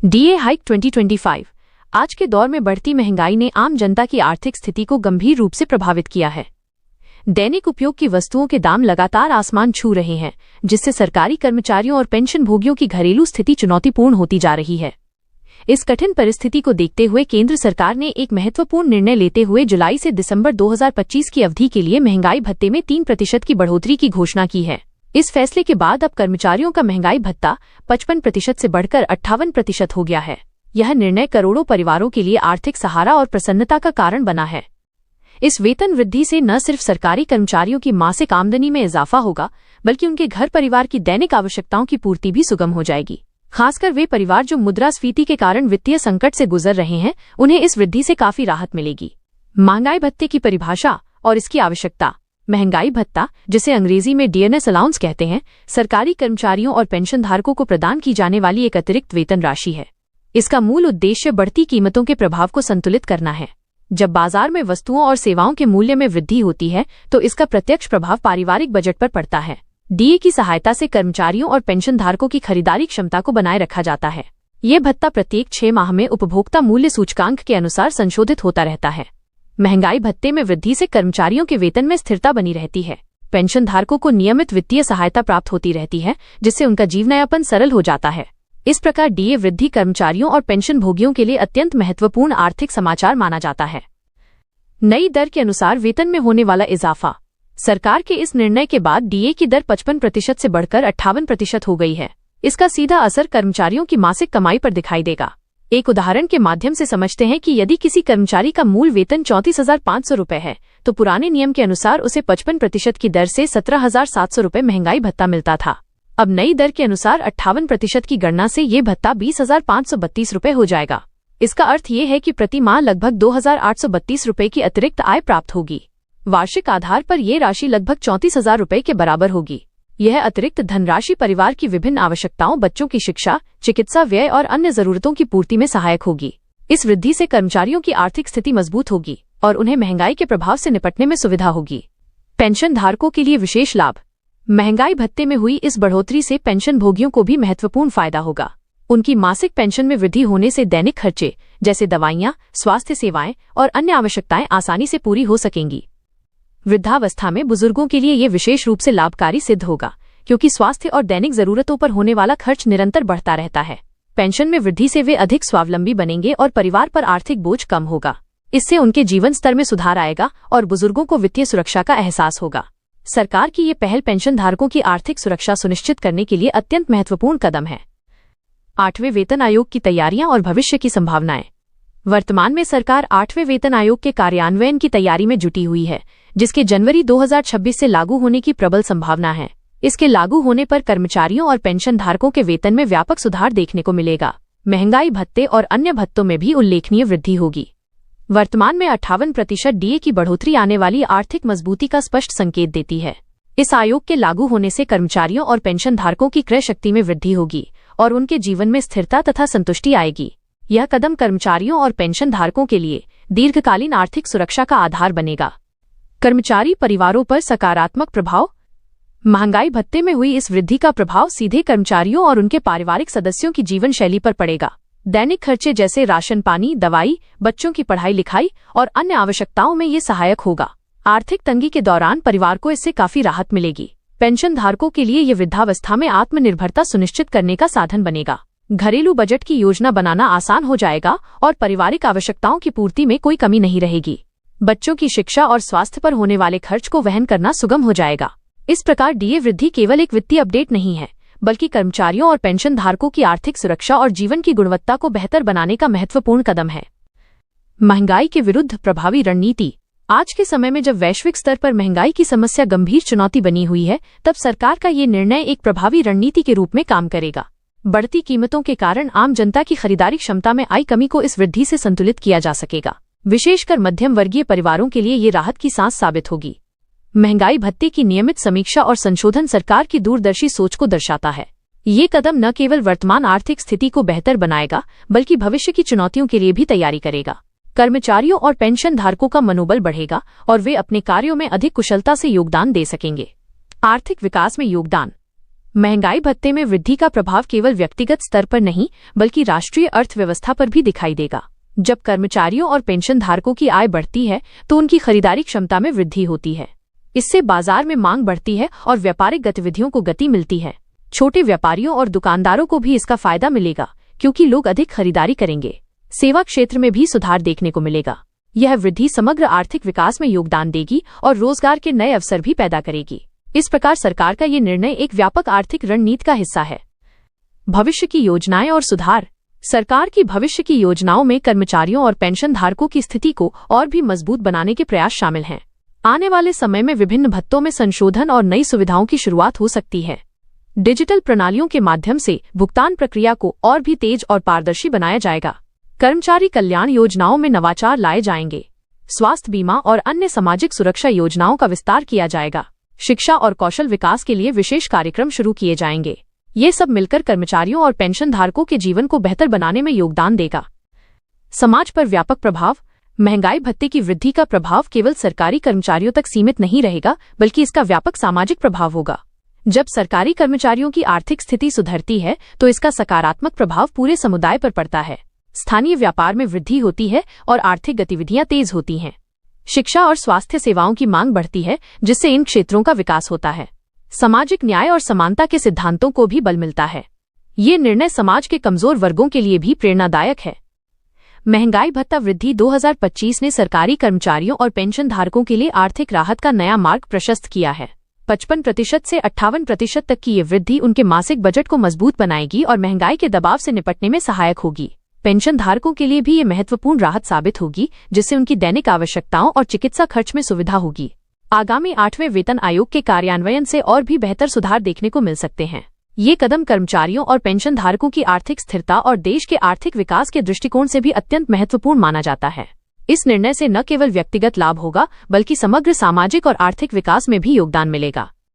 DA hike 2025। आज के दौर में बढ़ती महंगाई ने आम जनता की आर्थिक स्थिति को गंभीर रूप से प्रभावित किया है। दैनिक उपयोग की वस्तुओं के दाम लगातार आसमान छू रहे हैं, जिससे सरकारी कर्मचारियों और पेंशनभोगियों की घरेलू स्थिति चुनौतीपूर्ण होती जा रही है। इस कठिन परिस्थिति को देखते हुए केंद्र सरकार ने एक महत्वपूर्ण निर्णय लेते हुए जुलाई से दिसंबर 2025 की अवधि के लिए महंगाई भत्ते में 3% की बढ़ोतरी की घोषणा की है। इस फैसले के बाद अब कर्मचारियों का महंगाई भत्ता 55% से बढ़कर 58% हो गया है। यह निर्णय करोड़ों परिवारों के लिए आर्थिक सहारा और प्रसन्नता का कारण बना है। इस वेतन वृद्धि से न सिर्फ सरकारी कर्मचारियों की मासिक आमदनी में इजाफा होगा, बल्कि उनके घर परिवार की दैनिक आवश्यकताओं की पूर्ति भी सुगम हो जाएगी। खासकर वे परिवार जो मुद्रास्फीति के कारण वित्तीय संकट से गुजर रहे हैं, उन्हें इस वृद्धि से काफी राहत मिलेगी। महंगाई भत्ते की परिभाषा और इसकी आवश्यकता। महंगाई भत्ता, जिसे अंग्रेजी में डीएनएस अलाउंस कहते हैं, सरकारी कर्मचारियों और पेंशनधारकों को प्रदान की जाने वाली एक अतिरिक्त वेतन राशि है। इसका मूल उद्देश्य बढ़ती कीमतों के प्रभाव को संतुलित करना है। जब बाजार में वस्तुओं और सेवाओं के मूल्य में वृद्धि होती है, तो इसका प्रत्यक्ष प्रभाव पारिवारिक बजट पर पड़ता है। डीए की सहायता से कर्मचारियों और पेंशनधारकों की खरीदारी क्षमता को बनाए रखा जाता है। ये भत्ता प्रत्येक 6 माह में उपभोक्ता मूल्य सूचकांक के अनुसार संशोधित होता रहता है। महंगाई भत्ते में वृद्धि से कर्मचारियों के वेतन में स्थिरता बनी रहती है। पेंशनधारकों को नियमित वित्तीय सहायता प्राप्त होती रहती है, जिससे उनका जीवनयापन सरल हो जाता है। इस प्रकार डीए वृद्धि कर्मचारियों और पेंशनभोगियों के लिए अत्यंत महत्वपूर्ण आर्थिक समाचार माना जाता है। नई दर के अनुसार वेतन में होने वाला इजाफा। सरकार के इस निर्णय के बाद डीए की दर 55% से बढ़कर 58% हो गई है। इसका सीधा असर कर्मचारियों की मासिक कमाई पर दिखाई देगा। एक उदाहरण के माध्यम से समझते हैं कि यदि किसी कर्मचारी का मूल वेतन 34,500 रुपये है, तो पुराने नियम के अनुसार उसे 55% की दर से 17,700 रुपये महंगाई भत्ता मिलता था। अब नई दर के अनुसार 58% की गणना से ये भत्ता 20,532 रुपये हो जाएगा। इसका अर्थ ये है कि प्रति माह लगभग 2,832 रुपये की अतिरिक्त आय प्राप्त होगी। वार्षिक आधार पर यह राशि लगभग 34,000 रुपये के बराबर होगी। यह अतिरिक्त धनराशि परिवार की विभिन्न आवश्यकताओं, बच्चों की शिक्षा, चिकित्सा व्यय और अन्य जरूरतों की पूर्ति में सहायक होगी। इस वृद्धि से कर्मचारियों की आर्थिक स्थिति मजबूत होगी और उन्हें महंगाई के प्रभाव से निपटने में सुविधा होगी। पेंशनधारकों के लिए विशेष लाभ। महंगाई भत्ते में हुई इस बढ़ोतरी से पेंशनभोगियों को भी महत्वपूर्ण फायदा होगा। उनकी मासिक पेंशन में वृद्धि होने से दैनिक खर्चे जैसे दवाइयां, स्वास्थ्य सेवाएं और अन्य आवश्यकताएं आसानी से पूरी हो सकेंगी। वृद्धावस्था में बुजुर्गों के लिए ये विशेष रूप से लाभकारी सिद्ध होगा, क्योंकि स्वास्थ्य और दैनिक जरूरतों पर होने वाला खर्च निरंतर बढ़ता रहता है। पेंशन में वृद्धि से वे अधिक स्वावलंबी बनेंगे और परिवार पर आर्थिक बोझ कम होगा। इससे उनके जीवन स्तर में सुधार आएगा और बुजुर्गों को वित्तीय सुरक्षा का एहसास होगा। सरकार की ये पहल पेंशनधारकों की आर्थिक सुरक्षा सुनिश्चित करने के लिए अत्यंत महत्वपूर्ण कदम है। 8वें वेतन आयोग की तैयारियां और भविष्य की संभावनाएं। वर्तमान में सरकार 8वें वेतन आयोग के कार्यान्वयन की तैयारी में जुटी हुई है, जिसके जनवरी 2026 से लागू होने की प्रबल संभावना है। इसके लागू होने पर कर्मचारियों और पेंशनधारकों के वेतन में व्यापक सुधार देखने को मिलेगा। महंगाई भत्ते और अन्य भत्तों में भी उल्लेखनीय वृद्धि होगी। वर्तमान में 58% डीए की बढ़ोतरी आने वाली आर्थिक मजबूती का स्पष्ट संकेत देती है। इस आयोग के लागू होने से कर्मचारियों और पेंशनधारकों की क्रय शक्ति में वृद्धि होगी और उनके जीवन में स्थिरता तथा संतुष्टि आएगी। यह कदम कर्मचारियों और पेंशनधारकों के लिए दीर्घकालीन आर्थिक सुरक्षा का आधार बनेगा। कर्मचारी परिवारों पर सकारात्मक प्रभाव। महंगाई भत्ते में हुई इस वृद्धि का प्रभाव सीधे कर्मचारियों और उनके पारिवारिक सदस्यों की जीवन शैली पर पड़ेगा। दैनिक खर्चे जैसे राशन पानी, दवाई, बच्चों की पढ़ाई लिखाई और अन्य आवश्यकताओं में ये सहायक होगा। आर्थिक तंगी के दौरान परिवार को इससे काफी राहत मिलेगी। पेंशनधारकों के लिए ये वृद्धावस्था में आत्मनिर्भरता सुनिश्चित करने का साधन बनेगा। घरेलू बजट की योजना बनाना आसान हो जाएगा और पारिवारिक आवश्यकताओं की पूर्ति में कोई कमी नहीं रहेगी। बच्चों की शिक्षा और स्वास्थ्य पर होने वाले खर्च को वहन करना सुगम हो जाएगा। इस प्रकार डीए वृद्धि केवल एक वित्तीय अपडेट नहीं है, बल्कि कर्मचारियों और पेंशनधारकों की आर्थिक सुरक्षा और जीवन की गुणवत्ता को बेहतर बनाने का महत्वपूर्ण कदम है। महंगाई के विरुद्ध प्रभावी रणनीति। आज के समय में जब वैश्विक स्तर पर महंगाई की समस्या गंभीर चुनौती बनी हुई है, तब सरकार का ये निर्णय एक प्रभावी रणनीति के रूप में काम करेगा। बढ़ती कीमतों के कारण आम जनता की खरीदारी क्षमता में आई कमी को इस वृद्धि से संतुलित किया जा सकेगा। विशेषकर मध्यम वर्गीय परिवारों के लिए ये राहत की सांस साबित होगी। महंगाई भत्ते की नियमित समीक्षा और संशोधन सरकार की दूरदर्शी सोच को दर्शाता है। ये कदम न केवल वर्तमान आर्थिक स्थिति को बेहतर बनाएगा, बल्कि भविष्य की चुनौतियों के लिए भी तैयारी करेगा। कर्मचारियों और पेंशनधारकों का मनोबल बढ़ेगा और वे अपने कार्यों में अधिक कुशलता से योगदान दे सकेंगे। आर्थिक विकास में योगदान। महंगाई भत्ते में वृद्धि का प्रभाव केवल व्यक्तिगत स्तर पर नहीं बल्कि राष्ट्रीय अर्थव्यवस्था पर भी दिखाई देगा। जब कर्मचारियों और पेंशनधारकों की आय बढ़ती है तो उनकी खरीदारी क्षमता में वृद्धि होती है। इससे बाजार में मांग बढ़ती है और व्यापारिक गतिविधियों को गति मिलती है। छोटे व्यापारियों और दुकानदारों को भी इसका फायदा मिलेगा क्योंकि लोग अधिक खरीदारी करेंगे। सेवा क्षेत्र में भी सुधार देखने को मिलेगा। यह वृद्धि समग्र आर्थिक विकास में योगदान देगी और रोजगार के नए अवसर भी पैदा करेगी। इस प्रकार सरकार का ये निर्णय एक व्यापक आर्थिक रणनीति का हिस्सा है। भविष्य की योजनाएं और सुधार। सरकार की भविष्य की योजनाओं में कर्मचारियों और पेंशनधारकों की स्थिति को और भी मजबूत बनाने के प्रयास शामिल हैं। आने वाले समय में विभिन्न भत्तों में संशोधन और नई सुविधाओं की शुरुआत हो सकती है। डिजिटल प्रणालियों के माध्यम से भुगतान प्रक्रिया को और भी तेज और पारदर्शी बनाया जाएगा। कर्मचारी कल्याण योजनाओं में नवाचार लाए जाएंगे। स्वास्थ्य बीमा और अन्य सामाजिक सुरक्षा योजनाओं का विस्तार किया जाएगा। शिक्षा और कौशल विकास के लिए विशेष कार्यक्रम शुरू किए जाएंगे। ये सब मिलकर कर्मचारियों और पेंशनधारकों के जीवन को बेहतर बनाने में योगदान देगा। समाज पर व्यापक प्रभाव। महंगाई भत्ते की वृद्धि का प्रभाव केवल सरकारी कर्मचारियों तक सीमित नहीं रहेगा बल्कि इसका व्यापक सामाजिक प्रभाव होगा। जब सरकारी कर्मचारियों की आर्थिक स्थिति सुधरती है तो इसका सकारात्मक प्रभाव पूरे समुदाय पर पड़ता है। स्थानीय व्यापार में वृद्धि होती है और आर्थिक गतिविधियां तेज होती हैं। शिक्षा और स्वास्थ्य सेवाओं की मांग बढ़ती है जिससे इन क्षेत्रों का विकास होता है। सामाजिक न्याय और समानता के सिद्धांतों को भी बल मिलता है। ये निर्णय समाज के कमजोर वर्गों के लिए भी प्रेरणादायक है। महंगाई भत्ता वृद्धि 2025 ने सरकारी कर्मचारियों और पेंशनधारकों के लिए आर्थिक राहत का नया मार्ग प्रशस्त किया है। 55% से 58% तक की ये वृद्धि उनके मासिक बजट को मजबूत बनाएगी और महंगाई के दबाव से निपटने में सहायक होगी। पेंशनधारकों के लिए भी ये महत्वपूर्ण राहत साबित होगी जिससे उनकी दैनिक आवश्यकताओं और चिकित्सा खर्च में सुविधा होगी। आगामी 8वें वेतन आयोग के कार्यान्वयन से और भी बेहतर सुधार देखने को मिल सकते हैं। ये कदम कर्मचारियों और पेंशनधारकों की आर्थिक स्थिरता और देश के आर्थिक विकास के दृष्टिकोण से भी अत्यंत महत्वपूर्ण माना जाता है। इस निर्णय से न केवल व्यक्तिगत लाभ होगा बल्कि समग्र सामाजिक और आर्थिक विकास में भी योगदान मिलेगा।